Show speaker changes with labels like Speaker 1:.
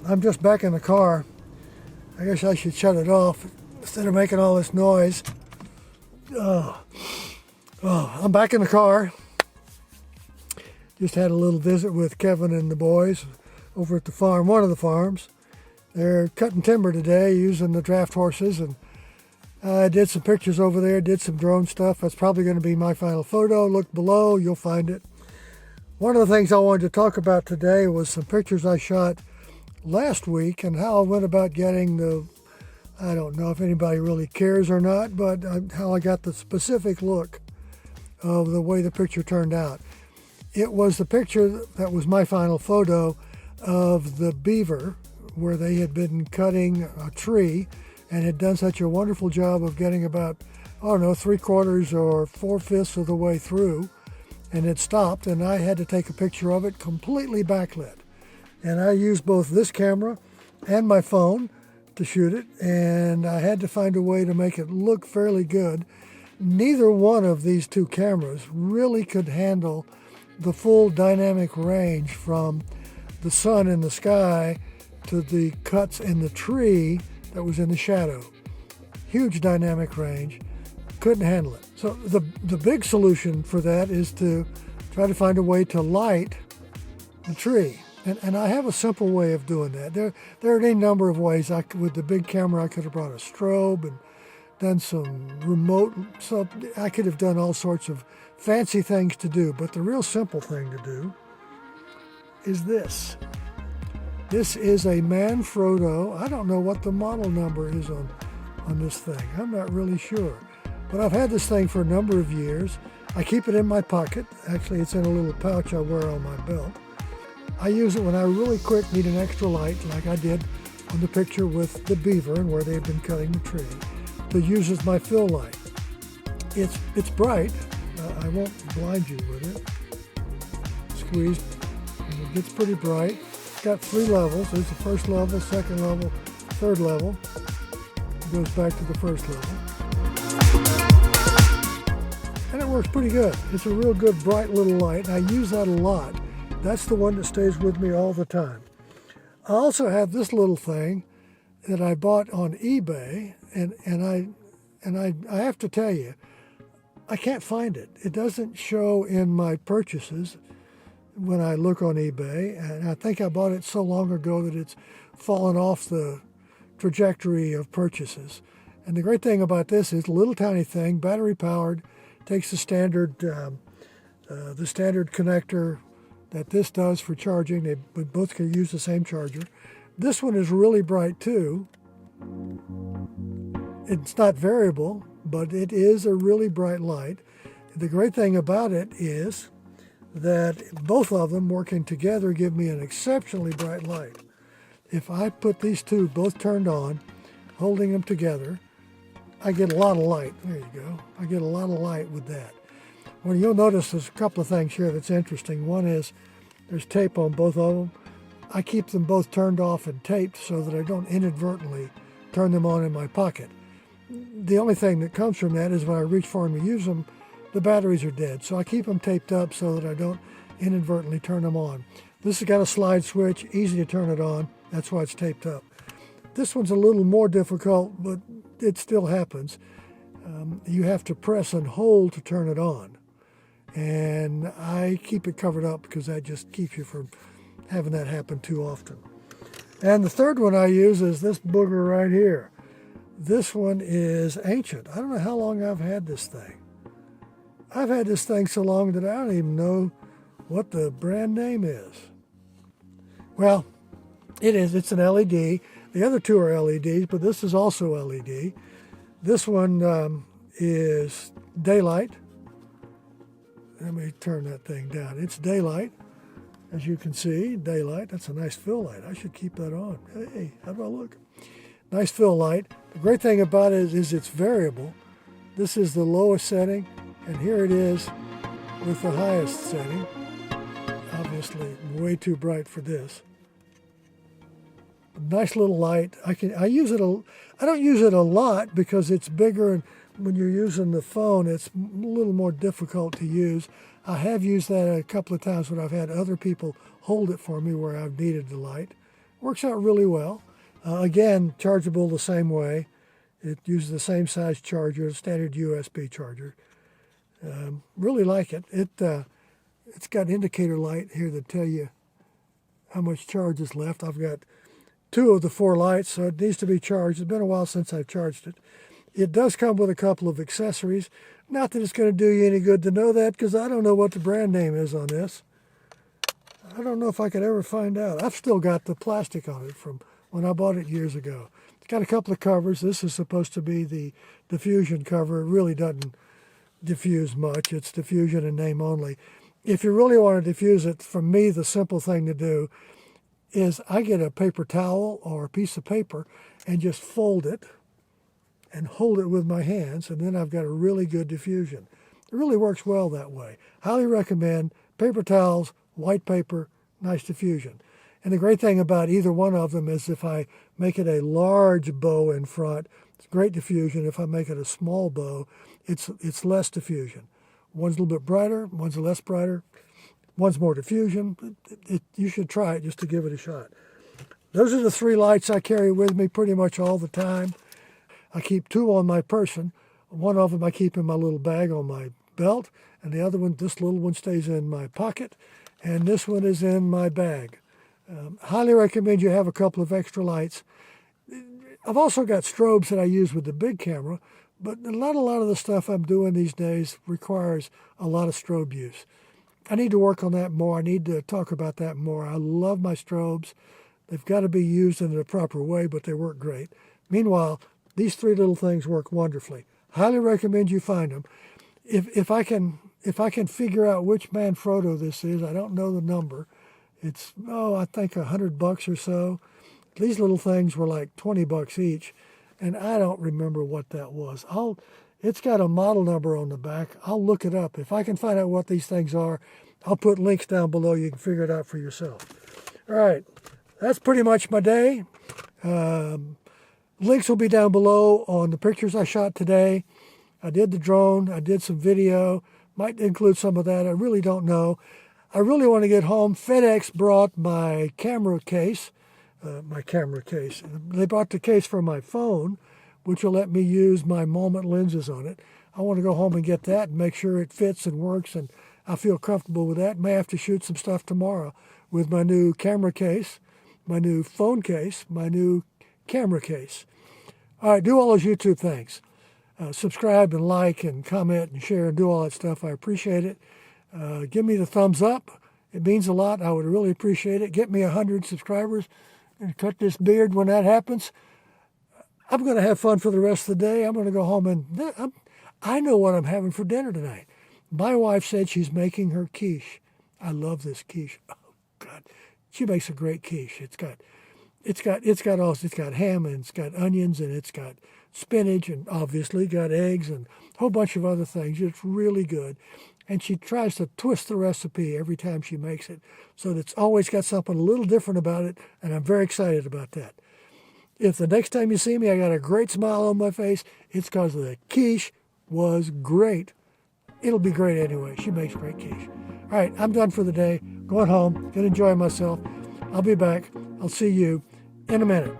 Speaker 1: I'm just back in the car. I guess I should shut it off instead of making all this noise. I'm back in the car. Just had a little visit with Kevin and the boys over at the farm, one of the farms. They're cutting timber today using the draft horses, and I did some pictures over there, did some drone stuff. That's probably going to be my final photo. Look below, you'll find it. One of the things I wanted to talk about today was some pictures I shot last week and how I went about getting the, I don't know if anybody really cares or not, but how I got the specific look of the way the picture turned out. It was the picture that was my final photo of the beaver, where they had been cutting a tree and had done such a wonderful job of getting about, I don't know, 3/4 or 4/5 of the way through, and it stopped, and I had to take a picture of it completely backlit. And I used both this camera and my phone to shoot it, and I had to find a way to make it look fairly good. Neither one of these two cameras really could handle the full dynamic range from the sun in the sky to the cuts in the tree that was in the shadow. Huge dynamic range, couldn't handle it. So the big solution for that is to try to find a way to light the tree. And I have a simple way of doing that. There are any number of ways. With the big camera, I could have brought a strobe and done some remote, so I could have done all sorts of fancy things to do. But the real simple thing to do is this. This is a Manfrotto. I don't know what the model number is on this thing. I'm not really sure. But I've had this thing for a number of years. I keep it in my pocket. Actually, it's in a little pouch I wear on my belt. I use it when I really quick need an extra light, like I did on the picture with the beaver and where they've been cutting the tree, to use as my fill light. It's bright. I won't blind you with it. Squeeze, and it gets pretty bright. It's got 3 levels. There's the first level, second level, third level. It goes back to the first level. And it works pretty good. It's a real good bright little light, and I use that a lot. That's the one that stays with me all the time. I also have this little thing that I bought on eBay, and I have to tell you, I can't find it. It doesn't show in my purchases when I look on eBay, and I think I bought it so long ago that it's fallen off the trajectory of purchases. And the great thing about this is a little tiny thing, battery powered, takes the standard connector that this does for charging. We both can use the same charger. This one is really bright too. It's not variable, but it is a really bright light. The great thing about it is that both of them working together give me an exceptionally bright light. If I put these two both turned on, holding them together, I get a lot of light. There you go. I get a lot of light with that. Well, you'll notice there's a couple of things here that's interesting. One is there's tape on both of them. I keep them both turned off and taped so that I don't inadvertently turn them on in my pocket. The only thing that comes from that is when I reach for them to use them, the batteries are dead. So I keep them taped up so that I don't inadvertently turn them on. This has got a slide switch, easy to turn it on. That's why it's taped up. This one's a little more difficult, but it still happens. You have to press and hold to turn it on. And I keep it covered up because that just keeps you from having that happen too often. And the third one I use is this booger right here. This one is ancient. I don't know how long I've had this thing. I've had this thing so long that I don't even know what the brand name is. Well, it is. It's an LED. The other two are LEDs, but this is also LED. This one is daylight. Let me turn that thing down. It's daylight, as you can see, daylight. That's a nice fill light. I should keep that on. Hey, how do I look? Nice fill light. The great thing about it is it's variable. This is the lowest setting, and here it is with the highest setting. Obviously, way too bright for this. Nice little light. I don't use it a lot because it's bigger, and when you're using the phone, it's a little more difficult to use. I have used that a couple of times when I've had other people hold it for me where I've needed the light. Works out really well. Again, chargeable the same way. It uses the same size charger, standard USB charger. Really like it. It's got indicator light here to tell you how much charge is left. I've got 2 of the 4 lights, so it needs to be charged. It's been a while since I've charged it. It does come with a couple of accessories. Not that it's going to do you any good to know that, because I don't know what the brand name is on this. I don't know if I could ever find out. I've still got the plastic on it from when I bought it years ago. It's got a couple of covers. This is supposed to be the diffusion cover. It really doesn't diffuse much. It's diffusion in name only. If you really want to diffuse it, for me, the simple thing to do is I get a paper towel or a piece of paper and just fold it and hold it with my hands, and then I've got a really good diffusion. It really works well that way. Highly recommend paper towels, white paper, nice diffusion. And the great thing about either one of them is if I make it a large bow in front, it's great diffusion. If I make it a small bow, it's less diffusion. One's a little bit brighter, one's less brighter, one's more diffusion. You should try it just to give it a shot. Those are the 3 lights I carry with me pretty much all the time. I keep 2 on my person. One of them I keep in my little bag on my belt, and the other one, this little one, stays in my pocket, and this one is in my bag. Highly recommend you have a couple of extra lights. I've also got strobes that I use with the big camera, but not a lot of the stuff I'm doing these days requires a lot of strobe use. I need to work on that more. I need to talk about that more. I love my strobes. They've got to be used in the proper way, but they work great. Meanwhile, these 3 little things work wonderfully. Highly recommend you find them. If I can figure out which Manfrotto this is, I don't know the number. It's, I think $100 or so. These little things were like $20 each, and I don't remember what that was. It's got a model number on the back. I'll look it up. If I can find out what these things are, I'll put links down below. You can figure it out for yourself. All right, that's pretty much my day. Links will be down below on the pictures I shot today. I did the drone. I did some video. Might include some of that. I really don't know. I really want to get home. FedEx brought my camera case. They brought the case for my phone, which will let me use my Moment lenses on it. I want to go home and get that and make sure it fits and works, and I feel comfortable with that. May have to shoot some stuff tomorrow with my new camera case, my new phone case, my new camera case. All right, do all those YouTube things. Subscribe and like and comment and share and do all that stuff. I appreciate it. Give me the thumbs up. It means a lot. I would really appreciate it. Get me 100 subscribers and cut this beard when that happens. I'm going to have fun for the rest of the day. I'm going to go home and I know what I'm having for dinner tonight. My wife said she's making her quiche. I love this quiche. Oh God, she makes a great quiche. It's got ham, and it's got onions, and it's got spinach, and obviously got eggs and a whole bunch of other things. It's really good. And she tries to twist the recipe every time she makes it, so that it's always got something a little different about it, and I'm very excited about that. If the next time you see me I got a great smile on my face, it's because the quiche was great. It'll be great anyway. She makes great quiche. All right, I'm done for the day. Going home. Going to enjoy myself. I'll be back. I'll see you in a minute.